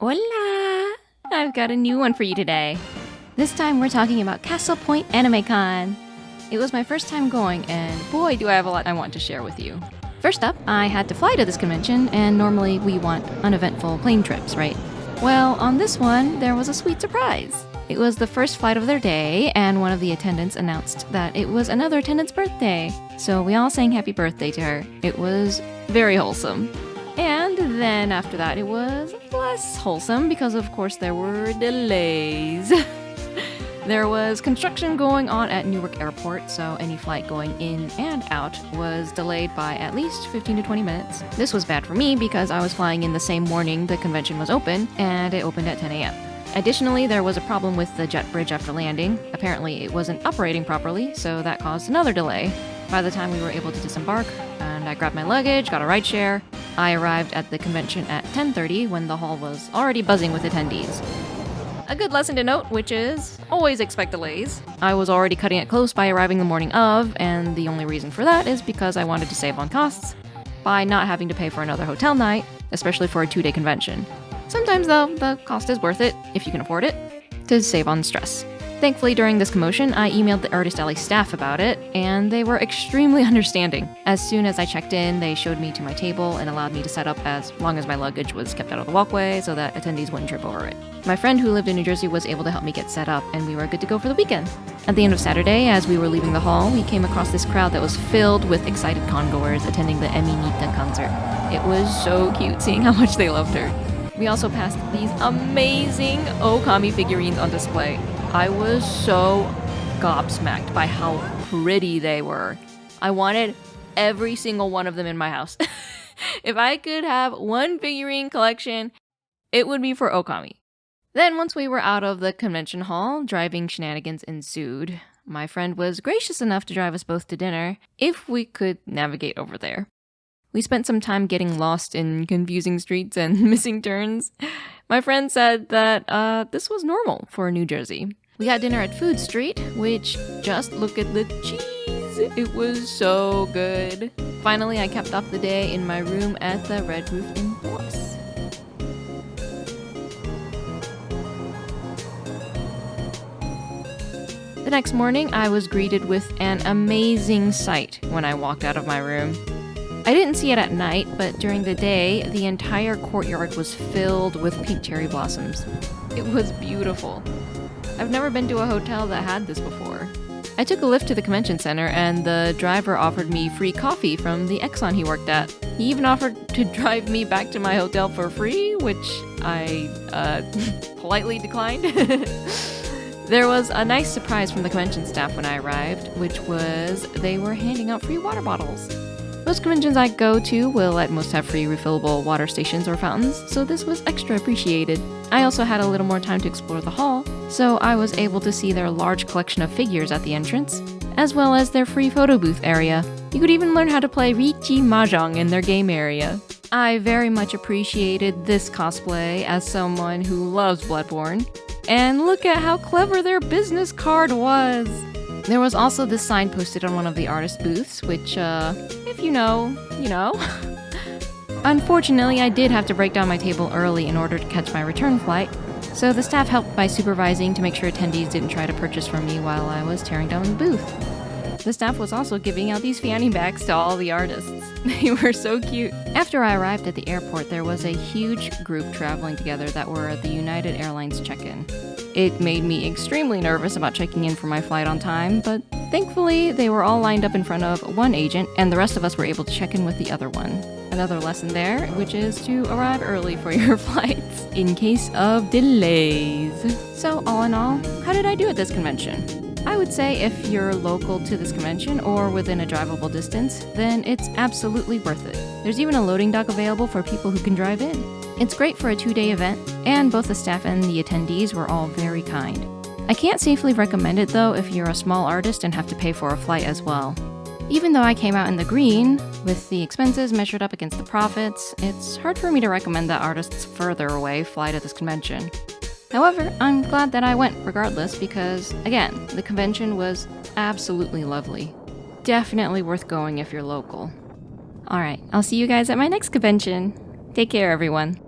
Hola! I've got a new one for you today. This time we're talking about Castlepoint Anime Con. It was my first time going, and boy, do I have a lot I want to share with you. First up, I had to fly to this convention, and normally we want uneventful plane trips, right? Well, on this one, there was a sweet surprise. It was the first flight of their day, and one of the attendants announced that it was another attendant's birthday. So we all sang happy birthday to her. It was very wholesome. And then after that, it was less wholesome because, of course, there were delays. There was construction going on at Newark Airport, so any flight going in and out was delayed by at least 15 to 20 minutes. This was bad for me because I was flying in the same morning the convention was open, and it opened at 10 a.m. Additionally, there was a problem with the jet bridge after landing. Apparently, it wasn't operating properly, so that caused another delay. By the time we were able to disembark, and I grabbed my luggage, got a rideshare, I arrived at the convention at 10:30 when the hall was already buzzing with attendees. A good lesson to note, which is always expect delays. I was already cutting it close by arriving the morning of, and the only reason for that is because I wanted to save on costs by not having to pay for another hotel night, especially for a 2-day convention. Sometimes, though, the cost is worth it, if you can afford it, to save on stress. Thankfully, during this commotion, I emailed the Artist Alley staff about it, and they were extremely understanding. As soon as I checked in, they showed me to my table and allowed me to set up as long as my luggage was kept out of the walkway so that attendees wouldn't trip over it. My friend who lived in New Jersey was able to help me get set up, and we were good to go for the weekend. At the end of Saturday, as we were leaving the hall, we came across this crowd that was filled with excited congoers attending the Eminita concert. It was so cute seeing how much they loved her. We also passed these amazing Okami figurines on display. I was so gobsmacked by how pretty they were. I wanted every single one of them in my house. If I could have one figurine collection, it would be for Okami. Then once we were out of the convention hall, driving shenanigans ensued. My friend was gracious enough to drive us both to dinner, if we could navigate over there. We spent some time getting lost in confusing streets and missing turns. My friend said that this was normal for New Jersey. We had dinner at Food Street, which, just look at the cheese, it was so good. Finally, I capped off the day in my room at the Red Roof in Boss. The next morning, I was greeted with an amazing sight when I walked out of my room. I didn't see it at night, but during the day, the entire courtyard was filled with pink cherry blossoms. It was beautiful. I've never been to a hotel that had this before. I took a lift to the convention center, and the driver offered me free coffee from the Exxon he worked at. He even offered to drive me back to my hotel for free, which I politely declined. There was a nice surprise from the convention staff when I arrived, which was they were handing out free water bottles. Most conventions I go to will at most have free refillable water stations or fountains, so this was extra appreciated. I also had a little more time to explore the hall, so I was able to see their large collection of figures at the entrance, as well as their free photo booth area. You could even learn how to play Riichi Mahjong in their game area. I very much appreciated this cosplay as someone who loves Bloodborne. And look at how clever their business card was! There was also this sign posted on one of the artist booths, which, if you know, you know. Unfortunately, I did have to break down my table early in order to catch my return flight, so the staff helped by supervising to make sure attendees didn't try to purchase from me while I was tearing down the booth. The staff was also giving out these fanny bags to all the artists. They were so cute. After I arrived at the airport, there was a huge group traveling together that were at the United Airlines check-in. It made me extremely nervous about checking in for my flight on time, but thankfully they were all lined up in front of one agent, and the rest of us were able to check in with the other one. Another lesson there, which is to arrive early for your flights in case of delays. So all in all, how did I do at this convention? I would say if you're local to this convention or within a drivable distance, then it's absolutely worth it. There's even a loading dock available for people who can drive in. It's great for a 2-day event, and both the staff and the attendees were all very kind. I can't safely recommend it though if you're a small artist and have to pay for a flight as well. Even though I came out in the green, with the expenses measured up against the profits, it's hard for me to recommend that artists further away fly to this convention. However, I'm glad that I went regardless because, again, the convention was absolutely lovely. Definitely worth going if you're local. Alright, I'll see you guys at my next convention. Take care, everyone.